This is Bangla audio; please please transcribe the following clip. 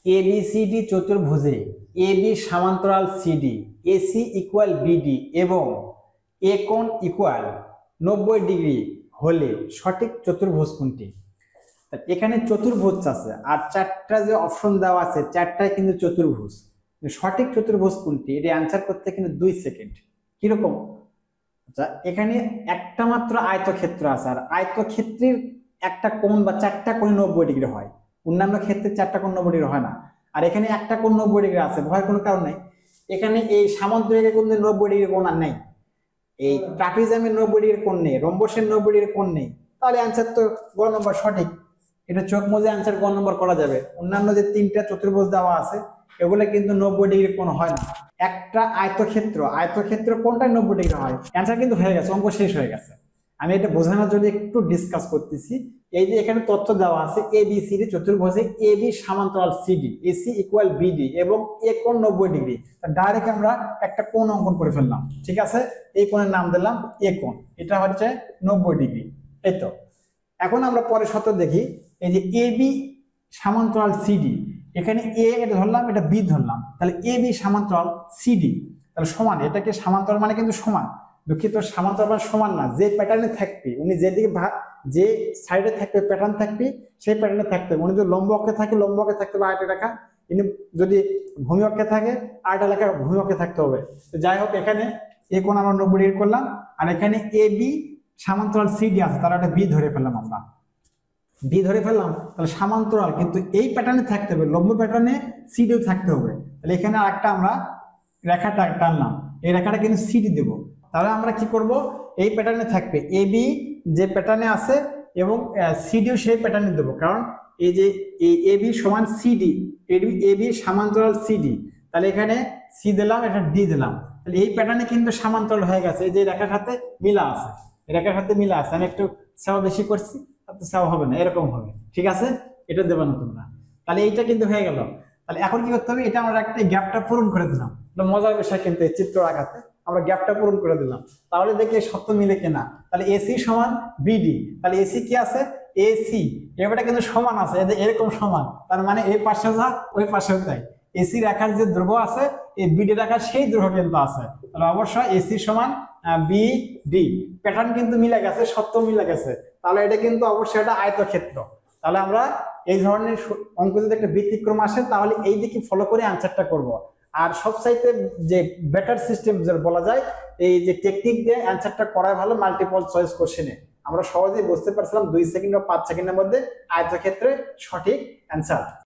এবিসিডি চতুর্ভুজে এবি সমান্তরাল সিডি, এসি ইকুয়াল বিডি এবং এ কোণ ইকুয়াল 90 ডিগ্রি হলে সঠিক চতুর্ভুজ কোনটি? এখানে চতুর্ভুজ আছে আর চারটা যে অপশন দেওয়া আছে চারটায় কিন্তু চতুর্ভুজ। সঠিক চতুর্ভুজ কোনটি এটা অ্যান্সার করতে কিন্তু 2 সেকেন্ড। কিরকম? আচ্ছা, এখানে একটা মাত্র আয়তক্ষেত্র আছে আর আয়তক্ষেত্রের একটা কোণ বা চারটা কোণ 90 ডিগ্রি হয়, অন্যান্য ক্ষেত্রে চারটা কোণ 90 ডিগ্রি হয় না। আর এখানে একটা কোণ 90 ডিগ্রি আছে, ভয়ের কোনো কারণ নাই। এখানে এই সামান্তরিকের কোণ 90 ডিগ্রি কোণ আর নেই, এই ট্রাপিজামের 90 ডিগ্রি কোণ নেই, রম্বসের 90 ডিগ্রি কোণ নেই, তাহলে অ্যান্সার তো গ নম্বর সঠিক। এটা চোখ মুজে অ্যান্সার গ নম্বর করা যাবে। অন্যান্য যে তিনটা চতুর্ভুজ দেওয়া আছে এগুলো কিন্তু 90 ডিগ্রি কোণ হয় না। একটা আয়তক্ষেত্র কোনটা 90 ডিগ্রি হয়? অ্যান্সার কিন্তু হয়ে গেছে, অঙ্ক শেষ হয়ে গেছে। আমি এটা বোঝানোর জন্য একটু ডিসকাস করতেছি। এই যে এখানে তথ্য দেওয়া আছে এবিসিডি চতুর্ভুজে এবি সমান্তরাল সিডি, এসি ইকুয়াল বিডি এবং এ কোণ 90 ডিগ্রি। ডাইরেক্ট আমরা একটা কোণ অঙ্কন করে ফেললাম। ঠিক আছে, এই কোণের নাম দিলাম এ কোণ, এটা হচ্ছে 90 ডিগ্রি। এই তো এখন আমরা পরে সত্য দেখি। এই যে এবি সমান্তরাল সিডি, এখানে এ এটা ধরলাম, এটা বি ধরলাম, তাহলে এ বি সমান্তরাল সিডি, তাহলে সমান। এটাকে সমান্তরাল মানে কিন্তু সমান, দুঃখিত, সমান্তরাল মানে সমান না। যে প্যাটার্নে থাকবে উনি যেদিকে যে সাইডে থাকবে প্যাটার্ন থাকবে সেই প্যাটার্নে থাকতে হবে। উনি যদি লম্ব অক্ষে থাকে লম্ব অক্ষে থাকতে হবে আরেকটা রেখা, ইনি যদি ভূমি অক্ষে থাকে আরেকটা রেখা ভূমি অক্ষে থাকতে হবে। তো যাই হোক, এখানে এ কোণ আমরা 90 ডিগ্রি করলাম আর এখানে এ বি সমান্তরাল সিডি আছে, তাহলে একটা বি ধরে ফেললাম আমরা, বি ধরে ফেললাম। তাহলে সমান্তরাল কিন্তু এই প্যাটার্নে থাকতে হবে, লম্ব প্যাটার্নে সিডিও থাকতে হবে। তাহলে এখানে আরেকটা আমরা রেখাটা টানলাম, এই রেখাটা কিন্তু সিডি দেব। তাহলে আমরা কি করব, এই প্যাটার্নে থাকবে এ বি যে প্যাটার্নে আছে এবং সিডিও সেই প্যাটার্নে দেবো, কারণ এই যে এ বি সমান সিডি, এ বি সমান্তরাল সিডি, তাহলে এখানে সি দিলাম, এটা ডি দিলাম। তাহলে এই প্যাটার্নে কিন্তু সমান্তরাল হয়ে গেছে, এই যে রেখার সাথে মিলা আছে, রেখার সাথে মিলা আছে। আমি একটু সেবা বেশি করছি, সেবা হবে না, এরকম হবে। ঠিক আছে, এটা দেবে না তোমরা। তাহলে এইটা কিন্তু হয়ে গেল। তাহলে এখন কি করতে হবে, এটা আমরা একটা গ্যাপটা পূরণ করে দিলাম। মজার বিষয় কিন্তু চিত্র আঁকাতে আমরা গ্যাপটা পূরণ করে দিলাম, তাহলে দেখি সত্য মিলে কিনা। তাহলে এসি সমান বিডি, তাহলে এসি কি আছে, এসি এবারটা কিন্তু সমান আছে, এরকম সমান, তার মানে এই পাশে যা ওই পাশেও তাই। এসি রেখার যে দৈর্ঘ্য আছে এই বিডি রেখার সেই দৈর্ঘ্য কিন্তু আছে, তাহলে অবশ্যই এসি সমান বিডি। প্যাটার্ন কিন্তু মিলে গেছে, সত্য মিলে গেছে, তাহলে এটা কিন্তু অবশ্যই এটা আয়তক্ষেত্র। তাহলে আমরা এই ধরনের অঙ্ক যদি একটা ব্যতিক্রম আসে তাহলে এই দিকে ফলো করে আনসারটা করব। আর সবচাইতে যে বেটার সিস্টেম বলা যায়, এই যে টেকনিক দিয়ে অ্যান্সারটা করা ভালো মাল্টিপল চয়েস কোশ্চেনে। আমরা সহজেই বুঝতে পারছিলাম 2 সেকেন্ড বা 5 সেকেন্ডের মধ্যে আয়তক্ষেত্রে সঠিক অ্যান্সার।